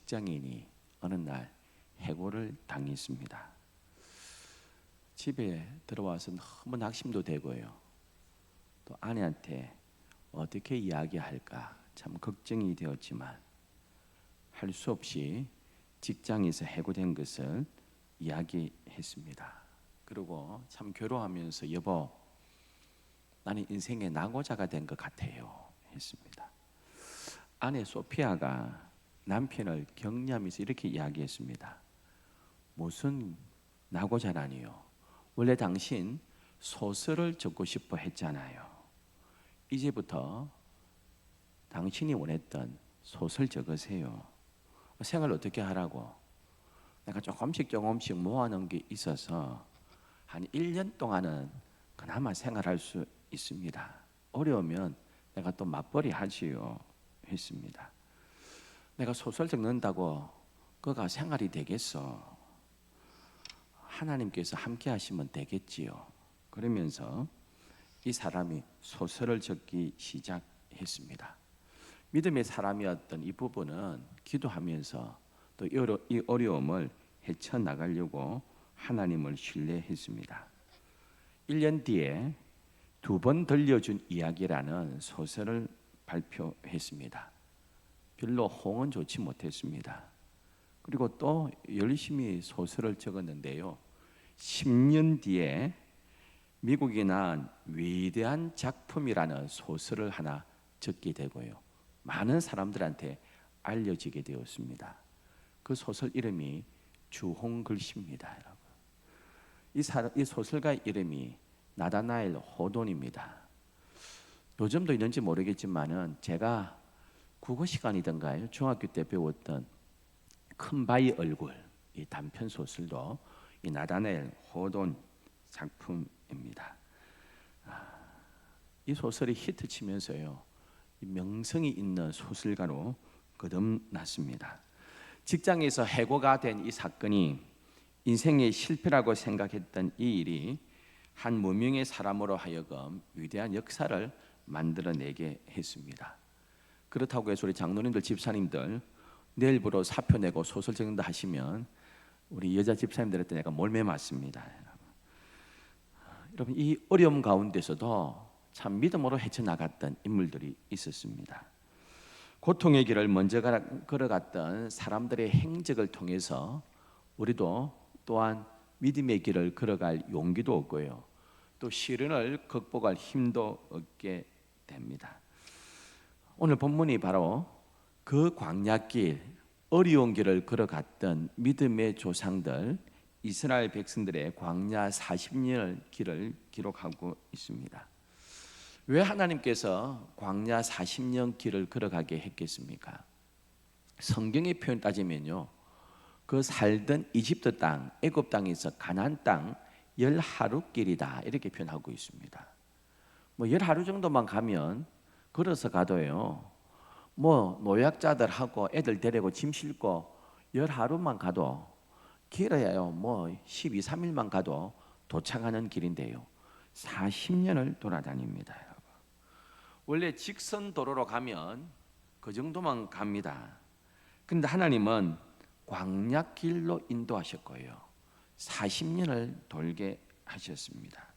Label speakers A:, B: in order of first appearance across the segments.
A: 직장인이 어느 날 해고를 당했습니다. 집에 들어와서 너무 낙심도 되고요. 또 아내한테 어떻게 이야기할까 참 걱정이 되었지만 할 수 없이 직장에서 해고된 것을 이야기했습니다. 그리고 참 괴로워하면서 여보, 나는 인생의 낙오자가 된 것 같아요 했습니다. 아내 소피아가 남편을 격려하면서 이렇게 이야기했습니다. 무슨 낙오자라니요? 원래 당신 소설을 적고 싶어 했잖아요. 이제부터 당신이 원했던 소설 적으세요. 생활 어떻게 하라고? 내가 조금씩 모아놓은 게 있어서 한 1년 동안은 그나마 생활할 수 있습니다. 어려우면 내가 또 맞벌이 하지요 했습니다. 내가 소설 적는다고 그가 생활이 되겠어? 하나님께서 함께 하시면 되겠지요. 그러면서 이 사람이 소설을 적기 시작했습니다. 믿음의 사람이었던 이 부부는 기도하면서 또 이 어려움을 헤쳐나가려고 하나님을 신뢰했습니다. 1년 뒤에 두 번 들려준 이야기라는 소설을 발표했습니다. 별로 호응은 좋지 못했습니다. 그리고 또 열심히 소설을 적었는데요. 10년 뒤에 미국이 낳은 위대한 작품이라는 소설을 하나 적게 되고요. 많은 사람들한테 알려지게 되었습니다. 그 소설 이름이 주홍글씨입니다. 여러분. 이 소설가 이름이 나다나엘 호돈입니다. 요즘도 있는지 모르겠지만은 제가 국어 시간이던가요? 중학교 때 배웠던 큰 바위 얼굴, 이 단편 소설도 이 나다나엘 호돈 작품입니다. 이 소설이 히트치면서요, 명성이 있는 소설가로 거듭났습니다. 직장에서 해고가 된 이 사건이 인생의 실패라고 생각했던 이 일이 한 무명의 사람으로 하여금 위대한 역사를 만들어내게 했습니다. 그렇다고 해서 우리 장로님들, 집사님들 내일부로 사표 내고 소설 적는다 하시면 우리 여자 집사님들한테 내가 몰매 맞습니다. 여러분, 이 어려움 가운데서도 참 믿음으로 헤쳐나갔던 인물들이 있었습니다. 고통의 길을 먼저 걸어갔던 사람들의 행적을 통해서 우리도 또한 믿음의 길을 걸어갈 용기도 얻고요, 또 시련을 극복할 힘도 얻게 됩니다. 오늘 본문이 바로 그 광야길, 어려운 길을 걸어갔던 믿음의 조상들, 이스라엘 백성들의 광야 40년의 길을 기록하고 있습니다. 왜 하나님께서 광야 40년 길을 걸어가게 했겠습니까? 성경의 표현 따지면요, 그 살던 이집트 땅, 애굽 땅에서 가나안 땅 10하루 길이다 이렇게 표현하고 있습니다. 뭐 10하루 정도만 가면, 걸어서 가도요, 뭐 노약자들하고 애들 데리고 짐 싣고 10하루만 가도, 길어야요 뭐 12, 13일만 가도 도착하는 길인데요, 40년을 돌아다닙니다. 여러분. 원래 직선 도로로 가면 그 정도만 갑니다. 그런데 하나님은 광야길로 인도하셨고요, 40년을 돌게 하셨습니다.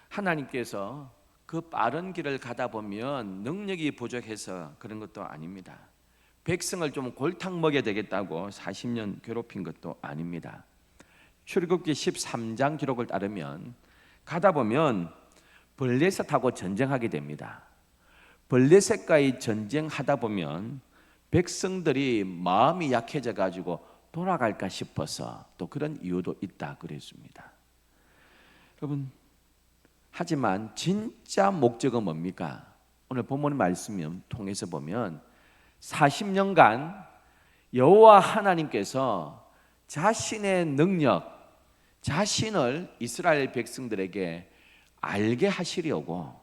A: 하나님께서 그 빠른 길을 가다 보면 능력이 부족해서 그런 것도 아닙니다. 백성을 좀 골탕 먹여야 되겠다고 40년 괴롭힌 것도 아닙니다. 출애굽기 13장 기록을 따르면 가다 보면 블레셋하고 전쟁하게 됩니다. 블레셋과의 전쟁하다 보면 백성들이 마음이 약해져 가지고 돌아갈까 싶어서 또 그런 이유도 있다 그랬습니다. 여러분, 하지만 진짜 목적은 뭡니까? 오늘 본문 말씀 통해서 보면 40년간 여호와 하나님께서 자신의 능력, 자신을 이스라엘 백성들에게 알게 하시려고,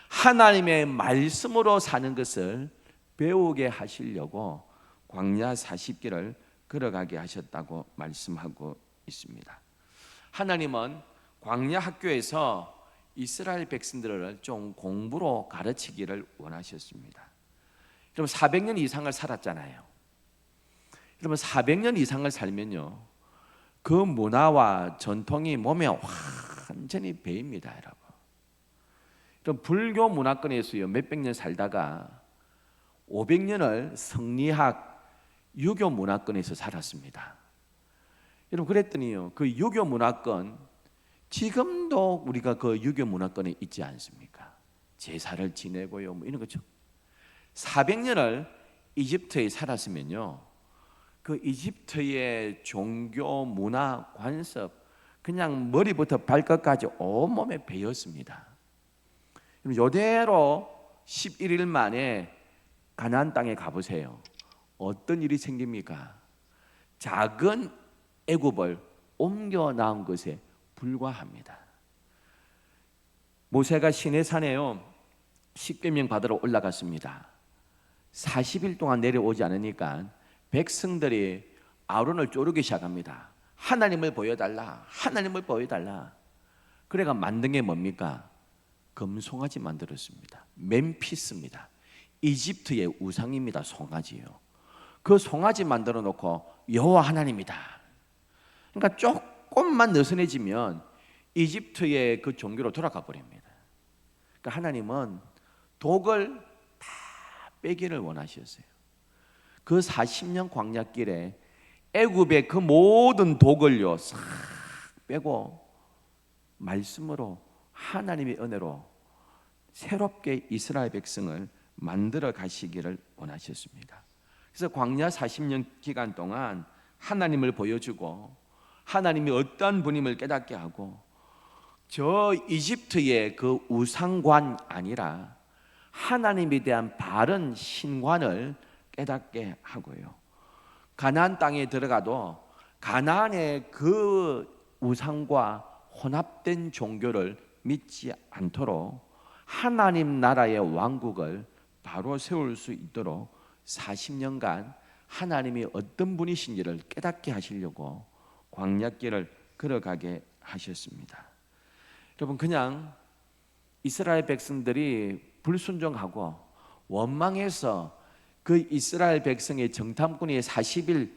A: 하나님의 말씀으로 사는 것을 배우게 하시려고 광야 40길을 걸어가게 하셨다고 말씀하고 있습니다. 하나님은 광야 학교에서 이스라엘 백성들을 좀 공부로 가르치기를 원하셨습니다. 그럼 400년 이상을 살았잖아요. 여러분 400년 이상을 살면요, 그 문화와 전통이 몸에 완전히 배입니다, 여러분. 그럼 불교 문화권에서요 몇백 년 살다가 500년을 성리학 유교 문화권에서 살았습니다. 여러분 그랬더니요, 그 유교 문화권 지금도 우리가 그 유교 문화권에 있지 않습니까? 제사를 지내고요, 뭐 이런 거죠. 400년을 이집트에 살았으면요, 그 이집트의 종교 문화 관습 그냥 머리부터 발끝까지 온몸에 배였습니다. 이대로 11일 만에 가나안 땅에 가보세요. 어떤 일이 생깁니까? 작은 애굽을 옮겨 나온 것에 불과합니다. 모세가 시내산에요 10계명 받으러 올라갔습니다. 40일 동안 내려오지 않으니까 백성들이 아론을 쪼르기 시작합니다. 하나님을 보여달라, 하나님을 보여달라. 그래가 만든 게 뭡니까? 금송아지 만들었습니다. 멤피스입니다. 이집트의 우상입니다. 송아지요. 그 송아지 만들어 놓고 여호와 하나님이다. 그러니까 조금만 느슨해지면 이집트의 그 종교로 돌아가 버립니다. 그러니까 하나님은 독을 다 빼기를 원하셨어요. 그 40년 광야길에 애굽의 그 모든 독을요 싹 빼고 말씀으로 하나님의 은혜로 새롭게 이스라엘 백성을 만들어 가시기를 원하셨습니다. 그래서 광야 40년 기간 동안 하나님을 보여주고 하나님이 어떤 분임을 깨닫게 하고 저 이집트의 그 우상관 아니라 하나님에 대한 바른 신관을 깨닫게 하고요. 가나안 땅에 들어가도 가나안의 그 우상과 혼합된 종교를 믿지 않도록 하나님 나라의 왕국을 바로 세울 수 있도록 40년간 하나님이 어떤 분이신지를 깨닫게 하시려고 광야길을 걸어가게 하셨습니다. 여러분 그냥 이스라엘 백성들이 불순종하고 원망해서 그 이스라엘 백성의 정탐꾼이 40일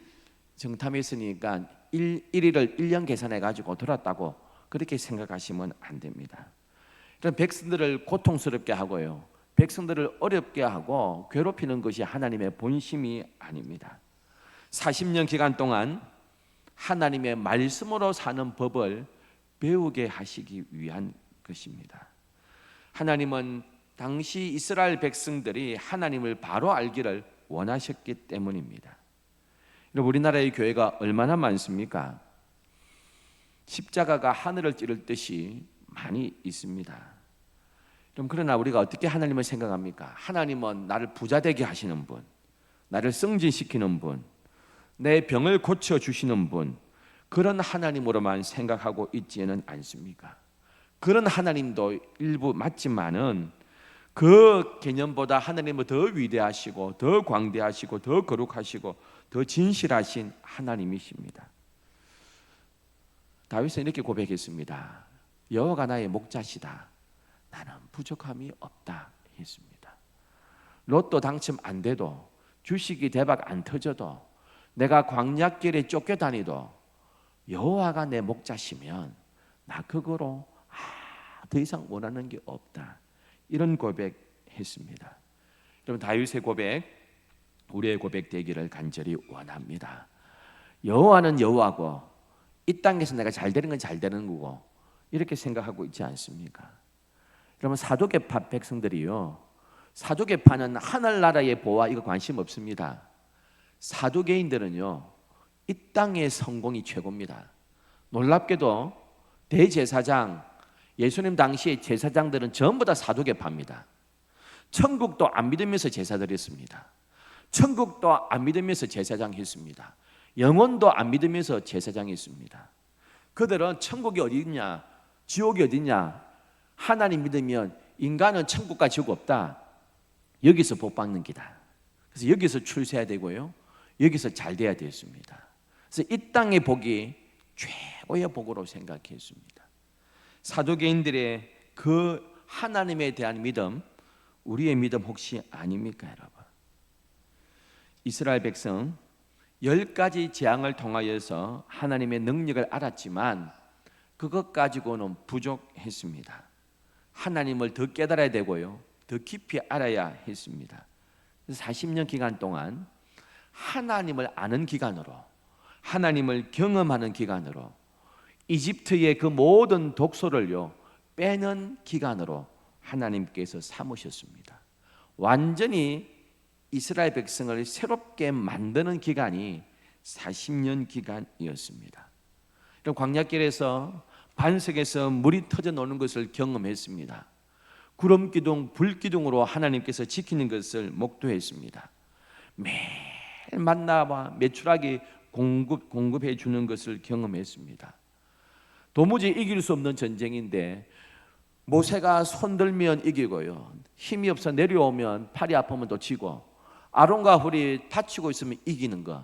A: 정탐했으니까 1일을 1년 계산해 가지고 돌았다고 그렇게 생각하시면 안 됩니다. 그럼 백성들을 고통스럽게 하고요, 백성들을 어렵게 하고 괴롭히는 것이 하나님의 본심이 아닙니다. 40년 기간 동안 하나님의 말씀으로 사는 법을 배우게 하시기 위한 것입니다. 하나님은 당시 이스라엘 백성들이 하나님을 바로 알기를 원하셨기 때문입니다. 우리나라의 교회가 얼마나 많습니까? 십자가가 하늘을 찌를 듯이 많이 있습니다. 그러나 우리가 어떻게 하나님을 생각합니까? 하나님은 나를 부자 되게 하시는 분, 나를 승진시키는 분, 내 병을 고쳐주시는 분, 그런 하나님으로만 생각하고 있지는 않습니까? 그런 하나님도 일부 맞지만은 그 개념보다 하나님은 더 위대하시고 더 광대하시고 더 거룩하시고 더 진실하신 하나님이십니다. 다윗은 이렇게 고백했습니다. 여호와가 나의 목자시다. 나는 부족함이 없다 했습니다. 로또 당첨 안 돼도, 주식이 대박 안 터져도, 내가 광야길에 쫓겨다니도 여호와가 내 목자시면 나 그거로 더 이상 원하는 게 없다. 이런 고백했습니다. 여러분 다윗의 고백, 우리의 고백 되기를 간절히 원합니다. 여호와는 여호와고 이 땅에서 내가 잘 되는 건 잘 되는 거고 이렇게 생각하고 있지 않습니까? 여러분 사도계파 백성들이요, 사도계파는 하늘나라의 보화 이거 관심 없습니다. 사도계인들은요 이 땅의 성공이 최고입니다. 놀랍게도 대제사장, 예수님 당시의 제사장들은 전부 다 사도계파입니다. 천국도 안 믿으면서 제사 드렸습니다. 천국도 안 믿으면서 제사장 했습니다. 영혼도 안 믿으면서 제사장 했습니다. 그들은 천국이 어디 있냐, 지옥이 어디 있냐, 하나님 믿으면 인간은 천국과 지옥 없다, 여기서 복 받는 기다. 그래서 여기서 출세해야 되고요, 여기서 잘 돼야 되었습니다. 그래서 이 땅의 복이 최고의 복으로 생각했습니다. 사도계인들의 그 하나님에 대한 믿음, 우리의 믿음 혹시 아닙니까, 여러분? 이스라엘 백성 10가지 재앙을 통하여서 하나님의 능력을 알았지만 그것 가지고는 부족했습니다. 하나님을 더 깨달아야 되고요, 더 깊이 알아야 했습니다. 그래서 40년 기간 동안 하나님을 아는 기간으로, 하나님을 경험하는 기간으로, 이집트의 그 모든 독소를요 빼는 기간으로 하나님께서 삼으셨습니다. 완전히 이스라엘 백성을 새롭게 만드는 기간이 40년 기간이었습니다. 광야길에서 반석에서 물이 터져 나오는 것을 경험했습니다. 구름 기둥, 불 기둥으로 하나님께서 지키는 것을 목도했습니다. 매일 만나와 메추라기 공급해 주는 것을 경험했습니다. 도무지 이길 수 없는 전쟁인데 모세가 손들면 이기고요, 힘이 없어 내려오면 팔이 아프면 또 지고, 아론과 훌이 다치고 있으면 이기는 거,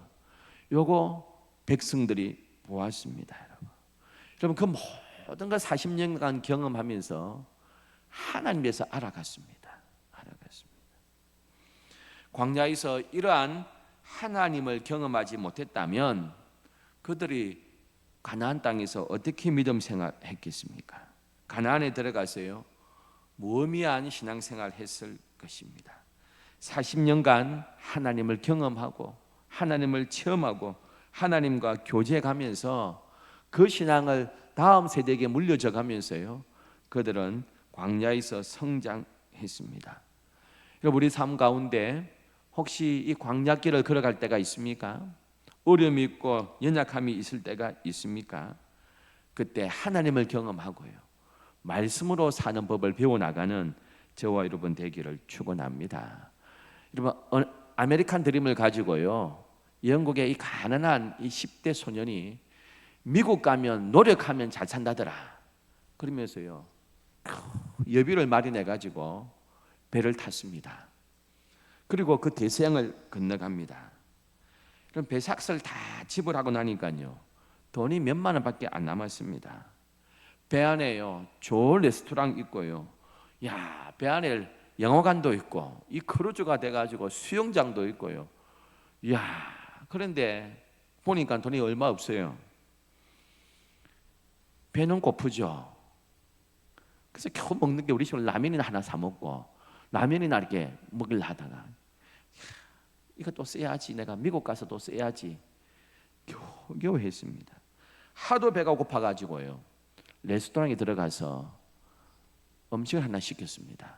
A: 요거 백성들이 보았습니다. 여러분 그 모든 걸 40년간 경험하면서 하나님께서 알아갔습니다. 광야에서 이러한 하나님을 경험하지 못했다면 그들이 가나안 땅에서 어떻게 믿음 생활했겠습니까? 가나안에 들어가서요 무의미한 신앙생활 했을 것입니다. 40년간 하나님을 경험하고 하나님을 체험하고 하나님과 교제가면서 그 신앙을 다음 세대에게 물려져 가면서요 그들은 광야에서 성장했습니다. 우리 삶 가운데 혹시 이 광야길을 걸어갈 때가 있습니까? 어려움이 있고 연약함이 있을 때가 있습니까? 그때 하나님을 경험하고요 말씀으로 사는 법을 배워나가는 저와 여러분 되기를 축원합니다. 여러분 아메리칸 드림을 가지고요 영국의 이 가난한 이 10대 소년이 미국 가면 노력하면 잘 산다더라 그러면서요 여비를 마련해 가지고 배를 탔습니다. 그리고 그 대서양을 건너갑니다. 그럼 배삭스를 다 지불하고 나니까요 돈이 몇만 원밖에 안 남았습니다. 배 안에요 좋은 레스토랑 있고요, 야, 배 안에 영화관도 있고 이 크루즈가 돼가지고 수영장도 있고요. 야, 그런데 보니까 돈이 얼마 없어요. 배는 고프죠. 그래서 겨우 먹는 게 우리 집은 라면이나 하나 사 먹고 라면이나 이렇게 먹으려 하다가 이거 또 써야지, 내가 미국 가서도 써야지 겨우 했습니다. 하도 배가 고파가지고요 레스토랑에 들어가서 음식을 하나 시켰습니다.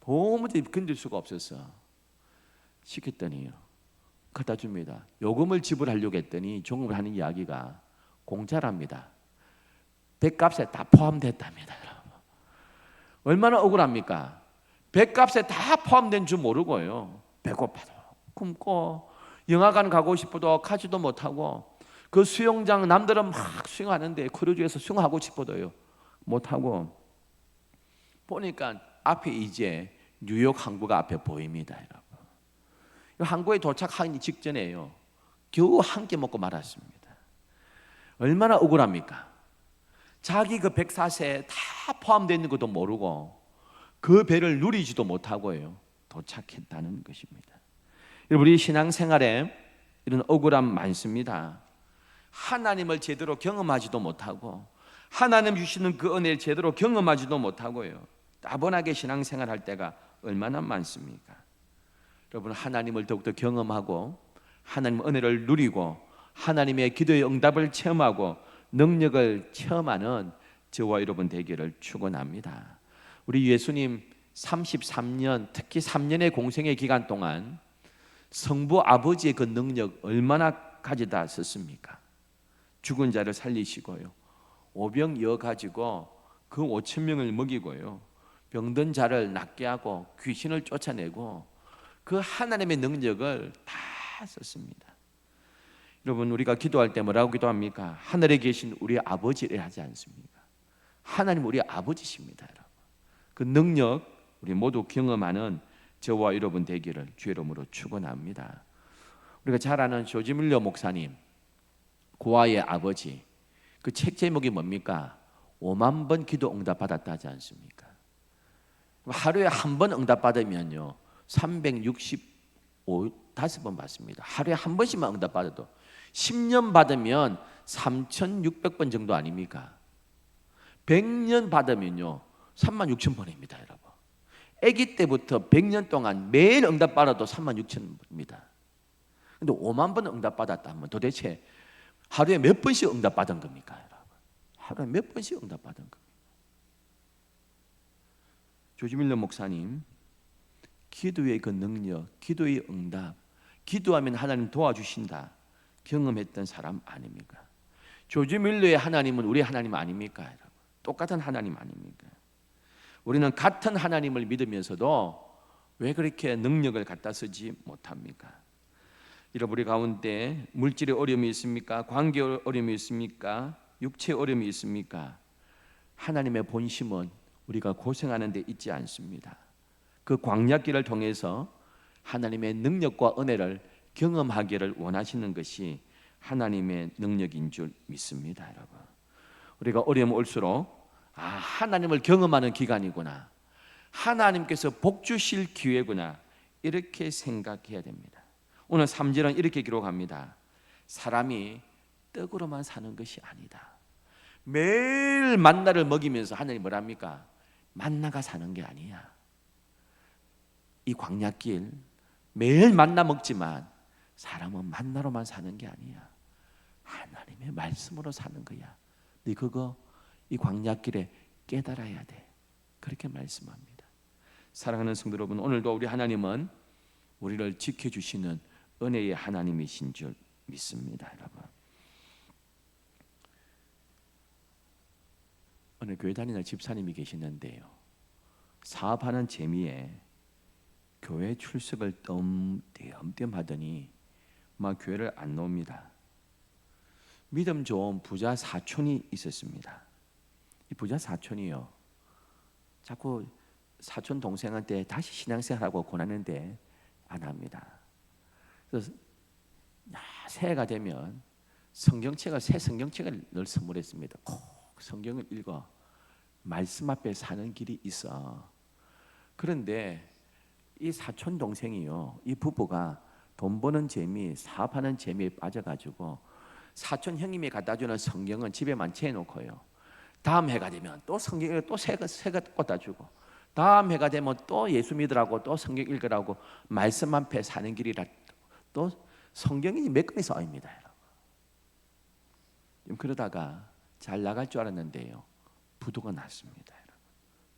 A: 도무지 견딜 수가 없어서 시켰더니요 갖다 줍니다. 요금을 지불하려고 했더니 종업을 하는 이야기가 공짜랍니다. 배값에 다 포함됐답니다. 얼마나 억울합니까? 배값에 다 포함된 줄 모르고요 배고파도 굶고 영화관 가고 싶어도 가지도 못하고 그 수영장 남들은 막 수영하는데 크루즈에서 수영하고 싶어도요 못하고 보니까 앞에 이제 뉴욕 항구가 앞에 보입니다. 여러분 항구에 도착하기 직전에요 겨우 한 끼 먹고 말았습니다. 얼마나 억울합니까? 자기 그 백사세에 다 포함되어 있는 것도 모르고 그 배를 누리지도 못하고요 도착했다는 것입니다. 우리 신앙생활에 이런 억울함 많습니다. 하나님을 제대로 경험하지도 못하고 하나님 주시는 그 은혜를 제대로 경험하지도 못하고요 따분하게 신앙생활할 때가 얼마나 많습니까? 여러분 하나님을 더욱더 경험하고 하나님 은혜를 누리고 하나님의 기도의 응답을 체험하고 능력을 체험하는 저와 여러분 되기를 축원합니다. 우리 예수님 33년 특히 3년의 공생의 기간 동안 성부 아버지의 그 능력 얼마나 가져다 썼습니까? 죽은 자를 살리시고요 오병 이어 가지고 그 5천 명을 먹이고요 병든 자를 낫게 하고 귀신을 쫓아내고 그 하나님의 능력을 다 썼습니다. 여러분 우리가 기도할 때 뭐라고 기도합니까? 하늘에 계신 우리 아버지를 하지 않습니까? 하나님 우리 아버지십니다. 여러분 그 능력 우리 모두 경험하는 저와 여러분 되기를 주의 이름으로 축원합니다. 우리가 잘 아는 조지 밀러 목사님 고아의 아버지 그 책 제목이 뭡니까? 5만 번 기도 응답 받았다 하지 않습니까? 하루에 한 번 응답 받으면요 365 5번 받습니다. 하루에 한 번씩만 응답받아도 10년 받으면 3,600번 정도 아닙니까? 100년 받으면요 36,000번입니다, 여러분. 아기 때부터 100년 동안 매일 응답받아도 36,000번입니다. 근데 5만 번 응답받았다 하면 도대체 하루에 몇 번씩 응답받은 겁니까, 여러분? 하루에 몇 번씩 응답받은 겁니까? 조지 밀러 목사님, 기도의 그 능력, 기도의 응답, 기도하면 하나님 도와주신다 경험했던 사람 아닙니까? 조지 밀러의 하나님은 우리 하나님 아닙니까, 여러분? 똑같은 하나님 아닙니까? 우리는 같은 하나님을 믿으면서도 왜 그렇게 능력을 갖다 쓰지 못합니까? 여러분, 우리 가운데 물질의 어려움이 있습니까? 관계 어려움이 있습니까? 육체 어려움이 있습니까? 하나님의 본심은 우리가 고생하는 데 있지 않습니다. 그 광야길을 통해서 하나님의 능력과 은혜를 경험하기를 원하시는 것이 하나님의 능력인 줄 믿습니다, 여러분. 우리가 어려움 올수록 하나님을 경험하는 기간이구나, 하나님께서 복 주실 기회구나, 이렇게 생각해야 됩니다. 오늘 3절은 이렇게 기록합니다. 사람이 떡으로만 사는 것이 아니다. 매일 만나를 먹이면서 하나님이 뭐랍니까? 만나가 사는 게 아니야. 이 광야길 매일 만나 먹지만 사람은 만나로만 사는 게 아니야. 하나님의 말씀으로 사는 거야. 네 그거 이 광야길에 깨달아야 돼. 그렇게 말씀합니다. 사랑하는 성도 여러분, 오늘도 우리 하나님은 우리를 지켜주시는 은혜의 하나님이신 줄 믿습니다, 여러분. 어느 교회 다니는 집사님이 계시는데요, 사업하는 재미에 교회 출석을 띄엄띄엄 하더니 막 교회를 안 나옵니다. 믿음 좋은 부자 사촌이 있었습니다. 이 부자 사촌이요, 자꾸 사촌 동생한테 다시 신앙생활하고 권하는데 안 합니다. 그래서 새해가 되면 새 성경책을 늘 선물했습니다. 꼭 성경을 읽어. 말씀 앞에 사는 길이 있어. 그런데 이 사촌 동생이요, 이 부부가 돈 버는 재미, 사업하는 재미에 빠져가지고 사촌 형님이 갖다주는 성경은 집에만 채워놓고요, 다음 해가 되면 또 성경을 또 새가 꽂아주고, 다음 해가 되면 또 예수 믿으라고 또 성경 읽으라고 말씀 앞에 사는 길이라 또 성경이 몇 권이 쌓입니다, 여러분. 그러다가 잘 나갈 줄 알았는데요, 부도가 났습니다, 여러분.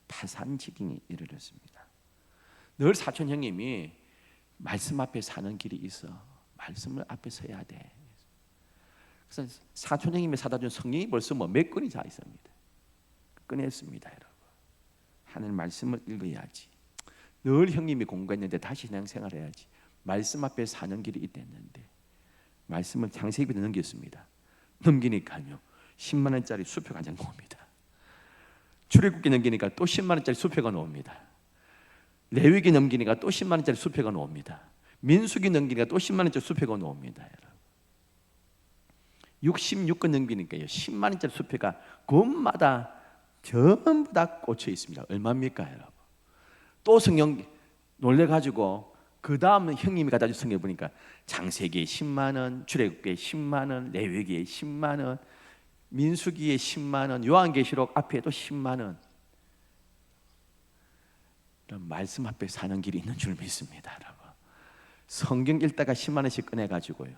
A: 파산지경이 이르렀습니다. 늘 사촌 형님이 말씀 앞에 사는 길이 있어. 말씀을 앞에 서야 돼. 그래서 사촌 형님이 사다 준 성경이 벌써 몇 권이 다 있습니다. 꺼냈습니다, 여러분. 하나님 말씀을 읽어야지. 늘 형님이 공부했는데 다시 신앙생활 해야지. 말씀 앞에 사는 길이 있댔는데 말씀을 창세기부터 넘겼습니다. 넘기니까요 10만 원짜리 수표가 한 장 나옵니다. 출애굽기 넘기니까 또 10만 원짜리 수표가 나옵니다. 레위기 넘기니까 또 10만 원짜리 수표가 나옵니다. 민수기 넘기니까 또 10만 원짜리 수표가 나옵니다, 여러분. 66권 넘기니까요 10만 원짜리 수표가 곳마다 전부 다 꽂혀 있습니다. 얼마입니까, 여러분? 또 성경 놀래가지고 그 다음 형님이 갖다 준 성경 보니까 창세기에 10만 원, 출애굽기에 10만 원, 레위기에 10만 원, 민수기에 10만 원, 요한계시록 앞에도 10만 원. 이런 말씀 앞에 사는 길이 있는 줄 믿습니다, 여러분. 성경 읽다가 10만 원씩 꺼내가지고요,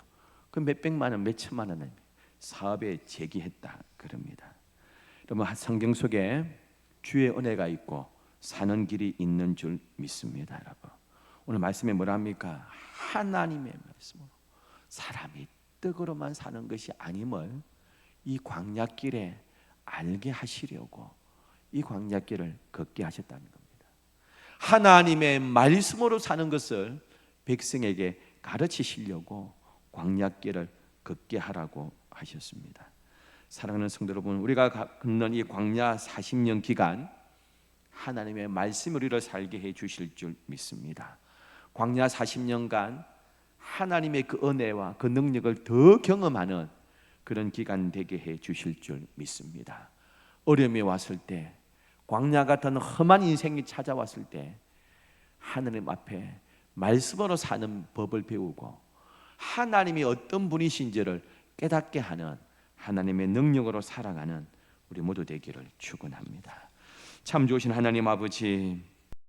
A: 그 몇백만 원, 몇천만 원을 사업에 제기했다 그럽니다. 여러분, 성경 속에 주의 은혜가 있고 사는 길이 있는 줄 믿습니다, 여러분. 오늘 말씀에 뭐라 합니까? 하나님의 말씀으로 사람이 떡으로만 사는 것이 아님을 이 광야길에 알게 하시려고 이 광야길을 걷게 하셨다는 겁니다. 하나님의 말씀으로 사는 것을 백성에게 가르치시려고 광야길을 걷게 하라고 하셨습니다. 사랑하는 성도 여러분, 우리가 걷는 이 광야 40년 기간 하나님의 말씀 우리를 살게 해 주실 줄 믿습니다. 광야 40년간 하나님의 그 은혜와 그 능력을 더 경험하는 그런 기간 되게 해 주실 줄 믿습니다. 어려움이 왔을 때, 광야 같은 험한 인생이 찾아왔을 때 하나님 앞에 말씀으로 사는 법을 배우고 하나님이 어떤 분이신지를 깨닫게 하는 하나님의 능력으로 살아가는 우리 모두 되기를 축원합니다. 참 좋으신 하나님 아버지,